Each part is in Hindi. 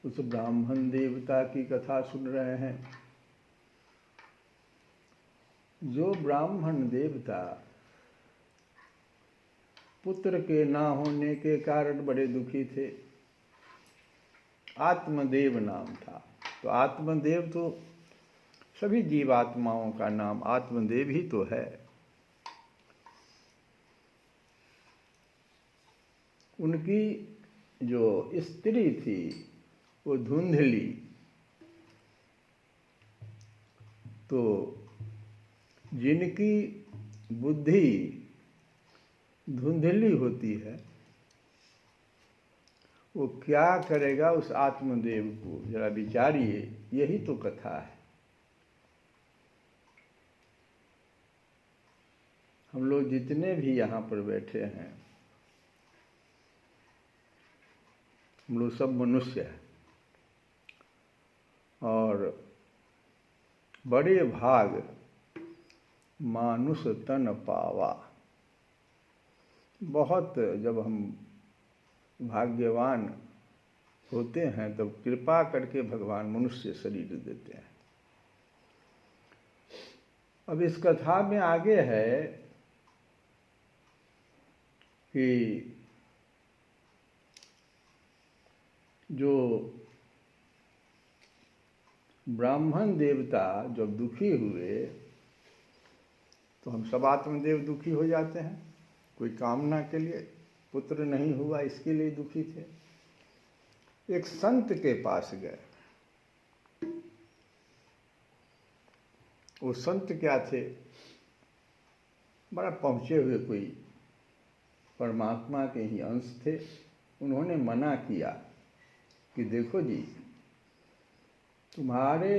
उस ब्राह्मण देवता की कथा सुन रहे हैं। जो ब्राह्मण देवता पुत्र के ना होने के कारण बड़े दुखी थे, आत्मदेव नाम था। तो आत्मदेव तो सभी जीवात्माओं का नाम आत्मदेव ही तो है। उनकी जो स्त्री थी वो धुंधली, तो जिनकी बुद्धि धुंधली होती है वो क्या करेगा उस आत्मदेव को, जरा विचारिए। यही तो कथा है। हम लोग जितने भी यहाँ पर बैठे हैं, हम लोग सब मनुष्य हैं और बड़े भाग मानुष तन पावा। बहुत जब हम भाग्यवान होते हैं तब कृपा करके भगवान मनुष्य शरीर देते हैं। अब इस कथा में आगे है कि जो ब्राह्मण देवता जब दुखी हुए तो हम सब आत्मदेव दुखी हो जाते हैं। कोई कामना के लिए पुत्र नहीं हुआ इसके लिए दुखी थे। एक संत के पास गए। वो संत क्या थे, बड़ा पहुँचे हुए कोई परमात्मा के ही अंश थे। उन्होंने मना किया कि देखो जी, तुम्हारे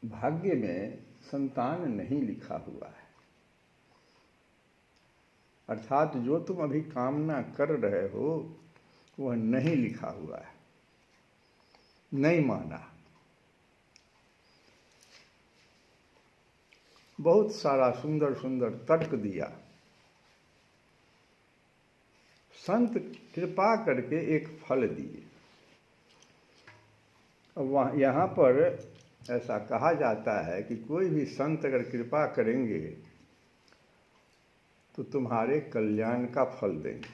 भाग्य में संतान नहीं लिखा हुआ है, अर्थात जो तुम अभी कामना कर रहे हो वह नहीं लिखा हुआ है। नहीं माना। बहुत सारा सुंदर सुंदर तर्क दिया। संत कृपा करके एक फल दिए। अब यहाँ पर ऐसा कहा जाता है कि कोई भी संत अगर कृपा करेंगे तो तुम्हारे कल्याण का फल देंगे।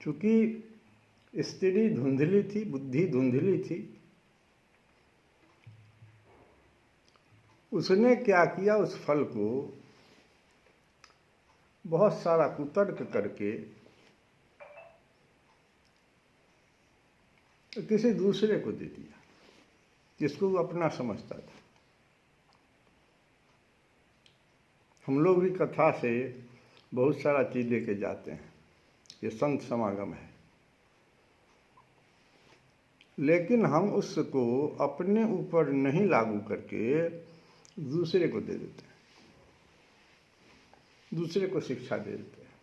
चूंकि स्त्री धुंधली थी, बुद्धि धुंधली थी, उसने क्या किया, उस फल को बहुत सारा कुतर्क करके किसी दूसरे को दे दिया जिसको वो अपना समझता था। हम लोग भी कथा से बहुत सारा चीज़ लेके जाते हैं, ये संत समागम है, लेकिन हम उसको अपने ऊपर नहीं लागू करके दूसरे को दे देते हैं, दूसरे को शिक्षा दे देते हैं।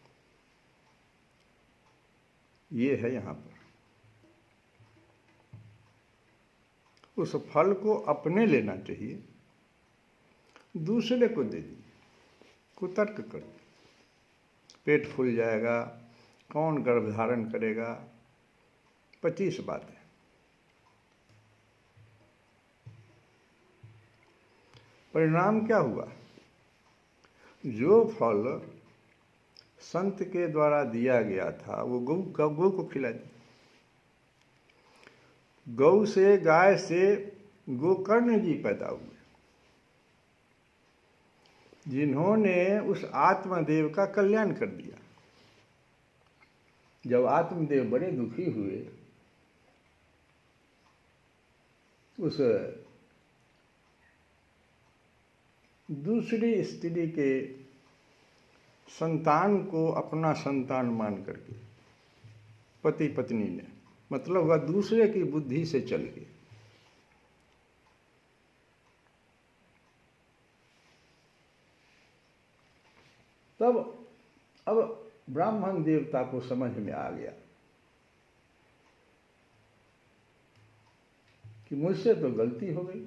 ये है यहाँ पर। उस फल को अपने लेना चाहिए, दूसरे को दे दीजिए। कुतर्क कर, पेट फूल जाएगा, कौन गर्भ धारण करेगा, 25 बातें। परिणाम क्या हुआ? जो फल संत के द्वारा दिया गया था वो गौ को खिला दिया। गौ से, गाय से गोकर्ण जी पैदा हुए, जिन्होंने उस आत्मदेव का कल्याण कर दिया। जब आत्मदेव बड़े दुखी हुए, उस दूसरी स्त्री के संतान को अपना संतान मान करके पति पत्नी ने, मतलब वह दूसरे की बुद्धि से चल गए। तब अब ब्राह्मण देवता को समझ में आ गया कि मुझसे तो गलती हो गई,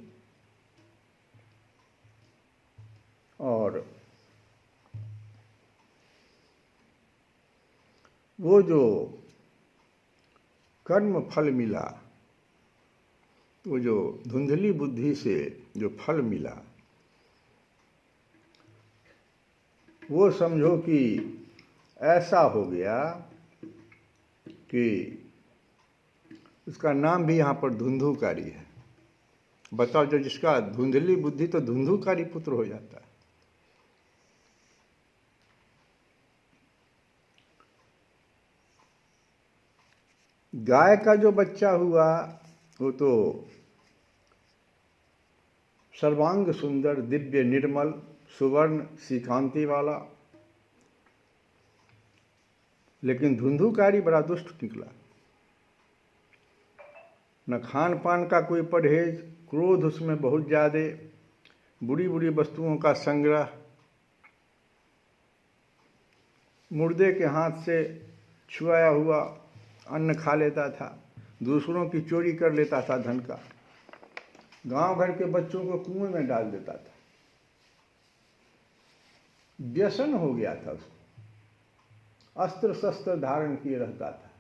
और वो जो कर्म फल मिला, वो जो धुंधली बुद्धि से जो फल मिला, वो समझो कि ऐसा हो गया कि उसका नाम भी यहाँ पर धुंधुकारी है। बताओ, जो जिसका धुंधली बुद्धि तो धुंधुकारी पुत्र हो जाता है। गाय का जो बच्चा हुआ वो तो सर्वांग सुंदर, दिव्य, निर्मल, सुवर्ण सी कांति वाला, लेकिन धुंधुकारी बड़ा दुष्ट निकला। न खान पान का कोई परहेज, क्रोध उसमें बहुत ज़्यादा, बुरी बुरी वस्तुओं का संग्रह, मुर्दे के हाथ से छुआया हुआ अन्न खा लेता था, दूसरों की चोरी कर लेता था धन का, गांव भर के बच्चों को कुएं में डाल देता था। व्यसन हो गया था उसको, अस्त्र शस्त्र धारण किए रहता था,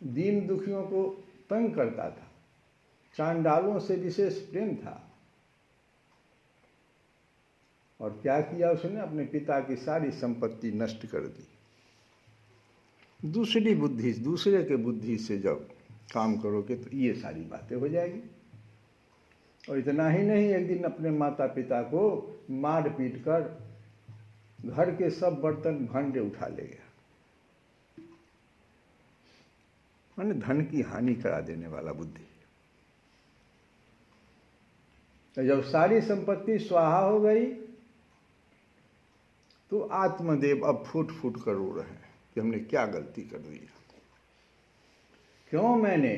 दीन दुखियों को तंग करता था, चांडालों से विशेष प्रेम था। और क्या किया उसने? अपने पिता की सारी संपत्ति नष्ट कर दी। दूसरी बुद्धि, दूसरे के बुद्धि से जब काम करोगे तो ये सारी बातें हो जाएगी। और इतना ही नहीं, एक दिन अपने माता पिता को मार पीट कर घर के सब बर्तन भांडे उठा ले गया। माने धन की हानि करा देने वाला बुद्धि। तो जब सारी संपत्ति स्वाहा हो गई तो आत्मदेव अब फूट फूट कर रो रहे हैं कि हमने क्या गलती कर दी, क्यों मैंने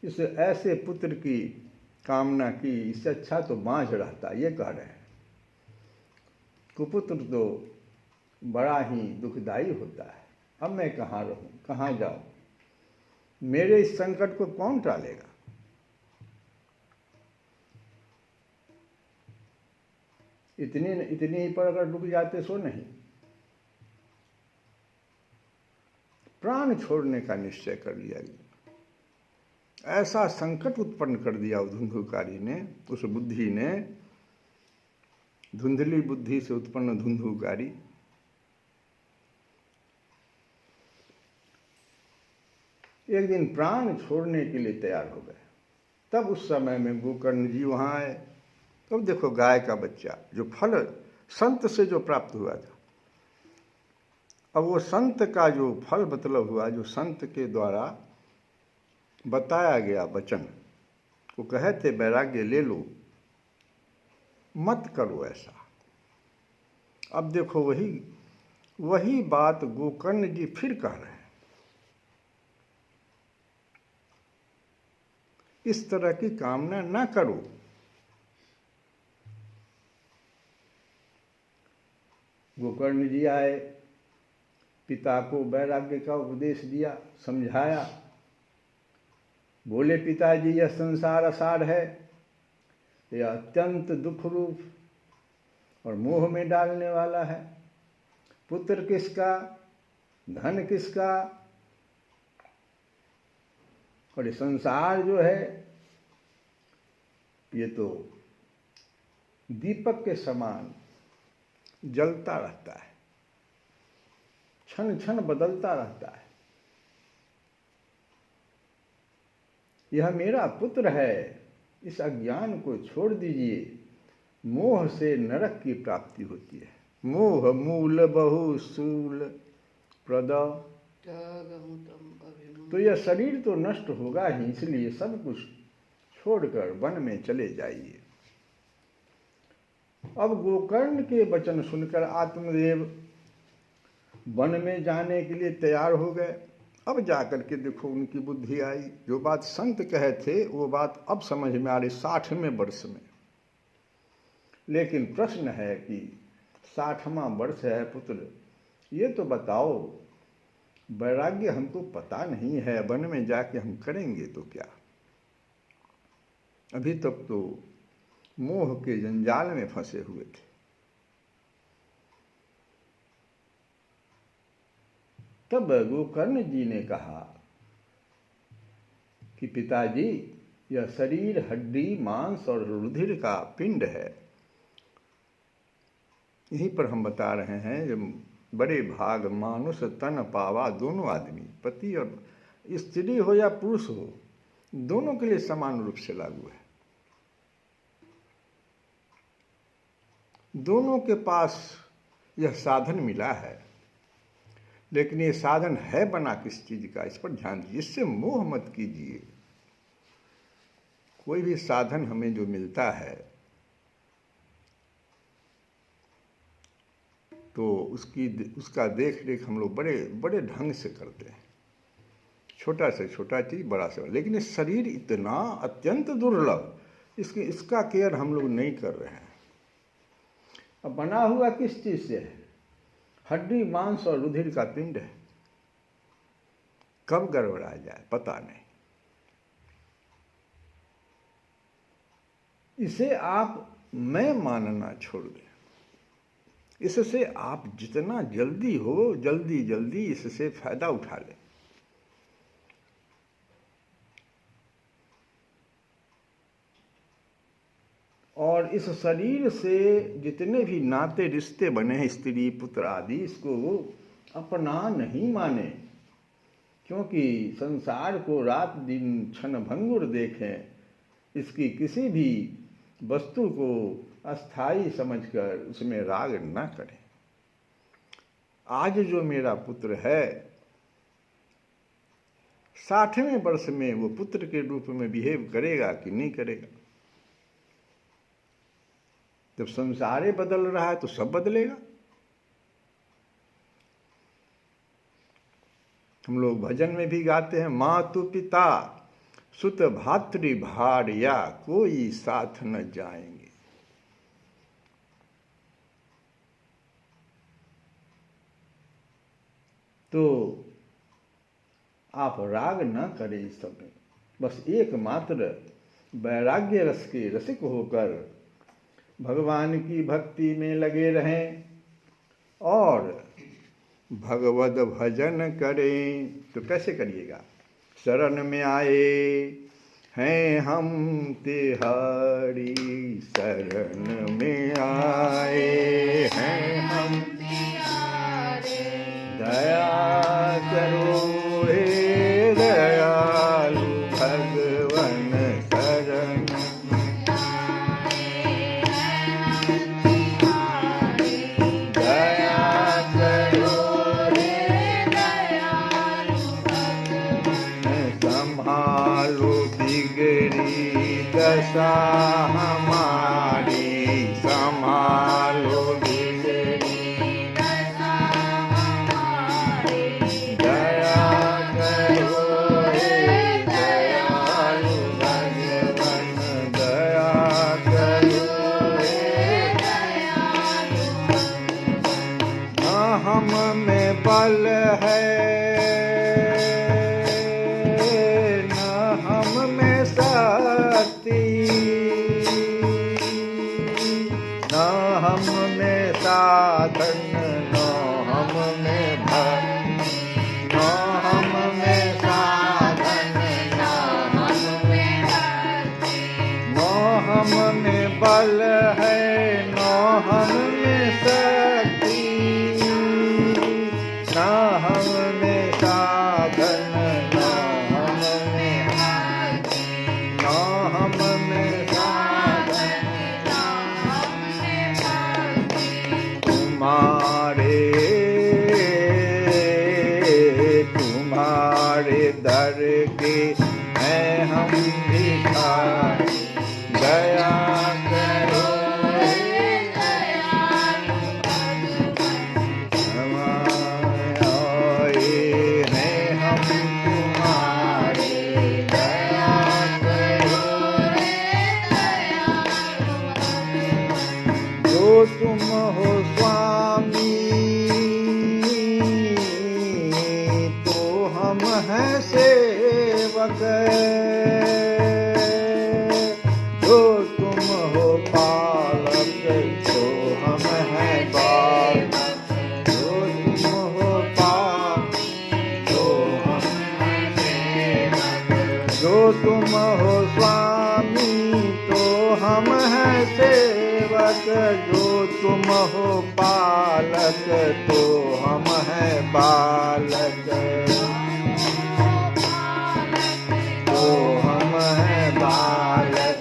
इस ऐसे पुत्र की कामना की, इससे अच्छा तो बाँझ रहता, ये कह रहे हैं। कुपुत्र तो बड़ा ही दुखदाई होता है। अब मैं कहाँ रहूं, कहाँ जाऊं, मेरे इस संकट को कौन टालेगा? इतनी ही पर अगर डूब जाते सो नहीं, प्राण छोड़ने का निश्चय कर लिया गया। ऐसा संकट उत्पन्न कर दिया उस धुंधुकारी ने, उस बुद्धि ने, धुंधली बुद्धि से उत्पन्न धुंधुकारी। एक दिन प्राण छोड़ने के लिए तैयार हो गए। तब उस समय में गोकर्ण जी वहाँ आए। तब देखो, गाय का बच्चा जो फल संत से जो प्राप्त हुआ था, अब वो संत का जो फल मतलब हुआ, जो संत के द्वारा बताया गया वचन, वो कहे थे वैराग्य ले लो, मत करो ऐसा। अब देखो वही बात गोकर्ण जी फिर कह रहे हैं। इस तरह की कामना ना करो। गोकर्ण जी आए, पिता को वैराग्य का उपदेश दिया, समझाया। बोले, पिताजी यह संसार असार है, यह अत्यंत दुख रूप और मोह में डालने वाला है। पुत्र किसका, धन किसका, और ये संसार जो है ये तो दीपक के समान जलता रहता है, क्षण क्षण बदलता रहता है। यह मेरा पुत्र है, इस अज्ञान को छोड़ दीजिए। मोह से नरक की प्राप्ति होती है। मोह मूल बहु सूल प्रद। तो यह शरीर तो नष्ट होगा ही, इसलिए सब कुछ छोड़कर वन में चले जाइए। अब गोकर्ण के वचन सुनकर आत्मदेव वन में जाने के लिए तैयार हो गए। अब जाकर के देखो उनकी बुद्धि आई। जो बात संत कहे थे वो बात अब समझ में आ रही 60वें वर्ष में। लेकिन प्रश्न है कि 60वां वर्ष है पुत्र, ये तो बताओ, वैराग्य हमको पता नहीं है, वन में जाके हम करेंगे तो क्या? अभी तक तो मोह के जंजाल में फंसे हुए थे। तब गोकर्ण जी ने कहा कि पिताजी, यह शरीर हड्डी मांस और रुधिर का पिंड है। यहीं पर हम बता रहे हैं जब बड़े भाग मानुष तन पावा, दोनों आदमी, पति और स्त्री हो या पुरुष हो, दोनों के लिए समान रूप से लागू है। दोनों के पास यह साधन मिला है, लेकिन ये साधन है बना किस चीज का, इस पर ध्यान दीजिए। इससे मोह मत कीजिए। कोई भी साधन हमें जो मिलता है तो उसका देख रेख हम लोग बड़े बड़े ढंग से करते हैं। छोटा से छोटा चीज, बड़ा से बड़ा। लेकिन ये शरीर इतना अत्यंत दुर्लभ, इसका केयर हम लोग नहीं कर रहे हैं। अब बना हुआ किस चीज से है? हड्डी मांस और रुधिर का पिंड है। कब गड़बड़ा जाए पता नहीं। इसे आप मैं मानना छोड़ दें। इससे आप जितना जल्दी हो जल्दी इससे फायदा उठा लें। और इस शरीर से जितने भी नाते रिश्ते बने हैं, स्त्री पुत्र आदि, इसको वो अपना नहीं माने, क्योंकि संसार को रात दिन क्षण भंगुर देखें, इसकी किसी भी वस्तु को अस्थाई समझकर उसमें राग न करें। आज जो मेरा पुत्र है, 60वें वर्ष में वो पुत्र के रूप में बिहेव करेगा कि नहीं करेगा? जब संसार बदल रहा है तो सब बदलेगा। हम लोग भजन में भी गाते हैं, मातु पिता सुत भातृ भार्या कोई साथ न जाएंगे। तो आप राग न करें इस समय, बस एकमात्र वैराग्य रस के रसिक होकर भगवान की भक्ति में लगे रहें और भगवद भजन करें। तो कैसे करिएगा? शरण में आए हैं हम तिहारी, शरण में आए हैं हम तिहारे, दया करो हे दयालु भगवन शरण। दशा हमारी संभालो बिगड़ी दशा हमारी, दया करो हे दयालु भगवन, दया करो हे दयालु भगवन। न हम में बल है, न हम में साधन, न हम में भक्ति, न हम में साधन, न हम में भक्ति, न हम में बल है, न हम में शक्ति, न हम में साधन, न हम में भक्ति, न हम में साधन, न हम में भक्ति। तुम्हारे दर के हैं हम भिखारी, दया करो हे दयालु भगवन। आए हैं हम तुम्हारे, दया करो हे दयालु भगवन। जो तुम हो स्वामी तुम हो स्वामी तो हम हैं सेवक, जो तुम हो पालक तो हम हैं बालक, तो हम हैं बालक,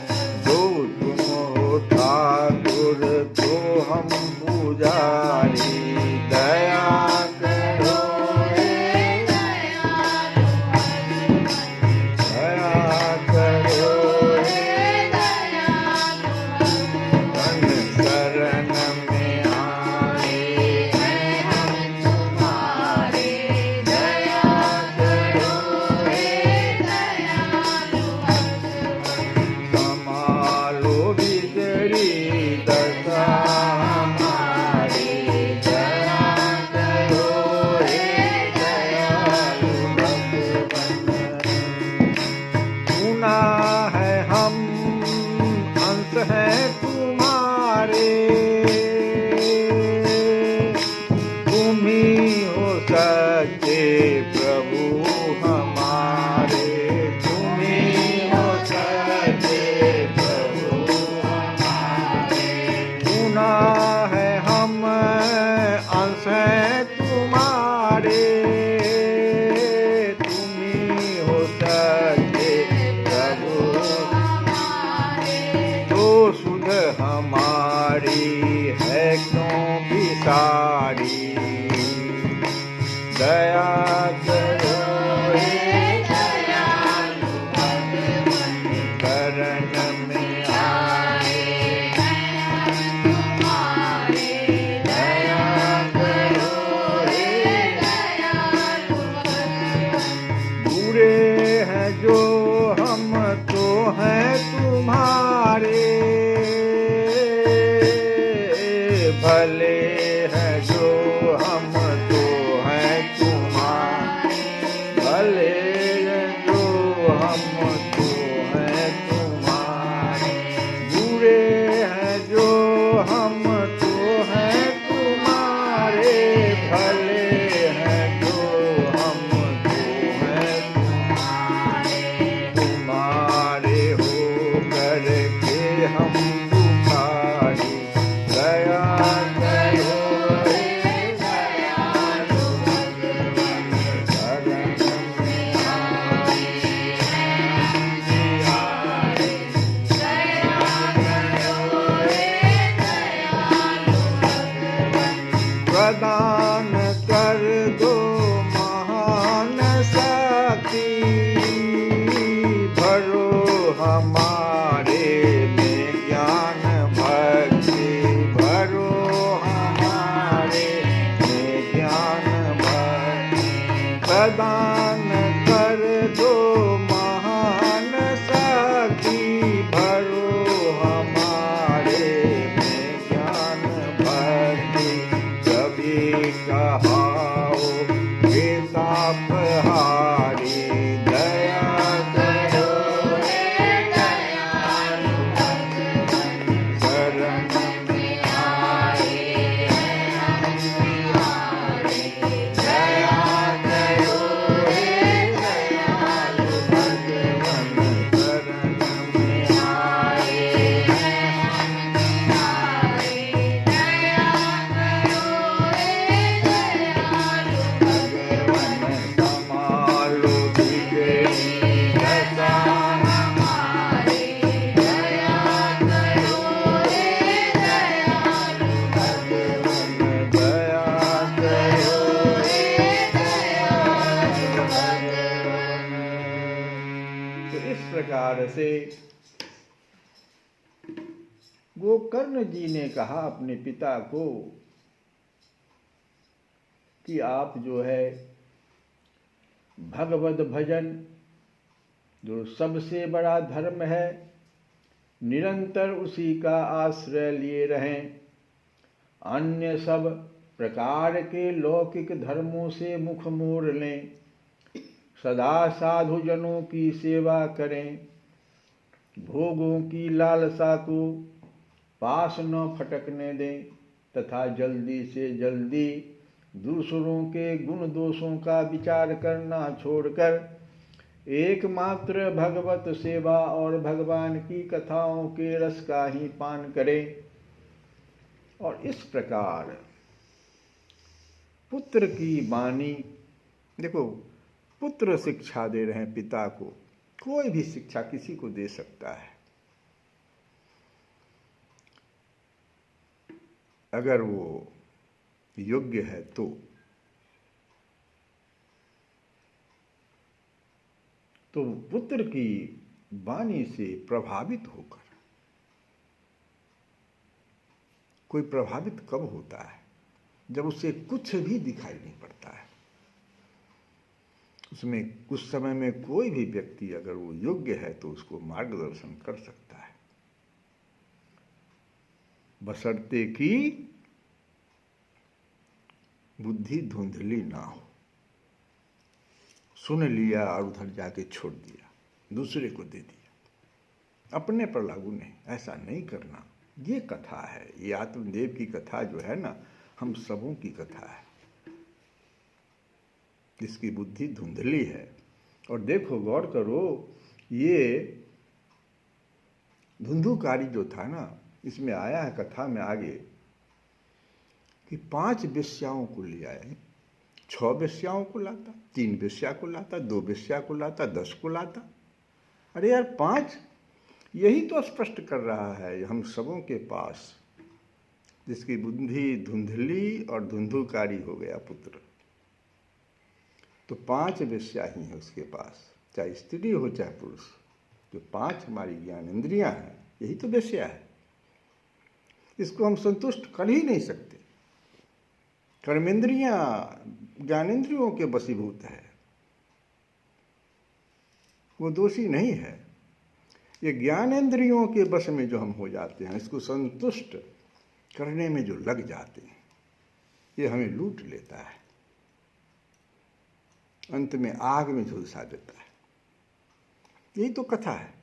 जो तुम हो ठाकुर तो हम पुजारी, दया करो दया करो हे दयालु भगवान, शरण में आए तुम्हारे, दया करो हे दयालु भगवान। बुरे हैं जो हम तो हैं तुम्हारे, भले हैं जो हम तो हैं तुम्हारे, भले जो हम तो हैं तुम्हारे, बुरे हैं जो हम तो हैं तुम्हारे, भले हैं जो हम तो हैं तुम्हारे, तुम्हारे हो करके हम पुकारे, दया प्रदान कर दो महान शक्ति, भरो हमारे में ज्ञान भक्ति, भरो हमारे में ज्ञान भक्ति, प्रदान कर दो महान शक्ति, भरो हमारे में ज्ञान भक्ति, कहाओ बेतापहारी, दया करो हे दयालु भगवान, शरण में आए हम तुम्हारे, दया करो हे दयालु भगवान, शरण में आए हम तुम्हारे, दया करो संभालो बिगड़ी दशा हमारी, दया करो हे दयालु भगवान, दया करो हे दयालु भगवान। तो इस प्रकार से गोकर्ण जी ने कहा अपने पिता को कि आप जो है भगवत भजन जो सबसे बड़ा धर्म है, निरंतर उसी का आश्रय लिए रहें, अन्य सब प्रकार के लौकिक धर्मों से मुख मोड़ लें, सदा साधुजनों की सेवा करें, भोगों की लालसा को पास न फटकने दें तथा जल्दी से जल्दी दूसरों के गुण दोषों का विचार करना छोड़कर एकमात्र भगवत सेवा और भगवान की कथाओं के रस का ही पान करें। और इस प्रकार पुत्र की वाणी, देखो पुत्र शिक्षा दे रहे हैं पिता को, कोई भी शिक्षा किसी को दे सकता है अगर वो योग्य है तो पुत्र की वाणी से प्रभावित होकर, कोई प्रभावित कब होता है? जब उसे कुछ भी दिखाई नहीं पड़ता है। उसमें उस समय में कोई भी व्यक्ति अगर वो योग्य है तो उसको मार्गदर्शन कर सकता है, बशर्ते कि बुद्धि धुंधली ना हो। सुन लिया और उधर जाके छोड़ दिया, दूसरे को दे दिया, अपने पर लागू नहीं, ऐसा नहीं करना। ये कथा है, ये आत्मदेव की कथा जो है ना, हम सबों की कथा है जिसकी बुद्धि धुंधली है। और देखो गौर करो, ये धुंधुकारी जो था ना, इसमें आया है कथा में आगे कि 5 वेश्याओं को ले आया, 6 वेश्याओं को लाता, 3 वेश्या को लाता, 2 वेश्या को लाता, 10 को लाता। अरे यार 5, यही तो स्पष्ट कर रहा है हम सबों के पास जिसकी बुद्धि धुंधली और धुंधुकारी हो गया पुत्र, तो 5 वेश्या ही है उसके पास, चाहे स्त्री हो चाहे पुरुष। जो 5 हमारी ज्ञान इंद्रियां हैं, यही तो वेश्या है। इसको हम संतुष्ट कर ही नहीं सकते। कर्मेंद्रियां ज्ञानेंद्रियों के वशीभूत है, वो दोषी नहीं है। ये ज्ञानेंद्रियों के वश में जो हम हो जाते हैं, इसको संतुष्ट करने में जो लग जाते हैं, ये हमें लूट लेता है, अंत में आग में झुलसा देता है। यही तो कथा है,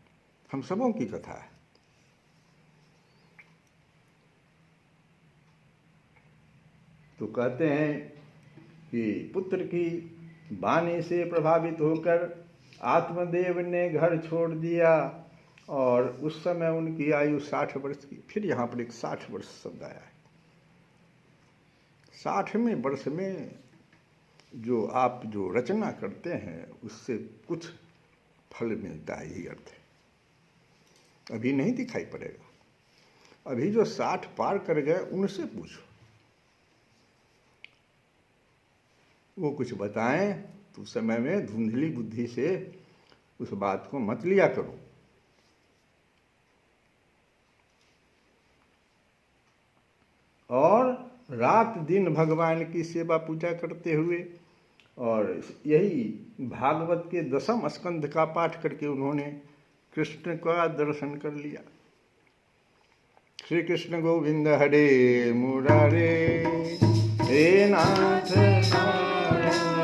हम सबों की कथा है। तो कहते हैं कि पुत्र की वाणी से प्रभावित होकर आत्मदेव ने घर छोड़ दिया और उस समय उनकी आयु 60 वर्ष की। फिर यहाँ पर एक 60 वर्ष शब्द आया है। 60वें वर्ष में जो आप जो रचना करते हैं उससे कुछ फल मिलता है, यही अर्थ है। अभी नहीं दिखाई पड़ेगा। अभी जो 60 पार कर गए उनसे पूछो, वो कुछ बताएं तो उस समय में धुंधली बुद्धि से उस बात को मत लिया करो। और रात दिन भगवान की सेवा पूजा करते हुए, और यही भागवत के 10वें स्कंध का पाठ करके उन्होंने कृष्ण का दर्शन कर लिया। श्री कृष्ण गोविंद हरे मुरारे, हे नाथ नारायण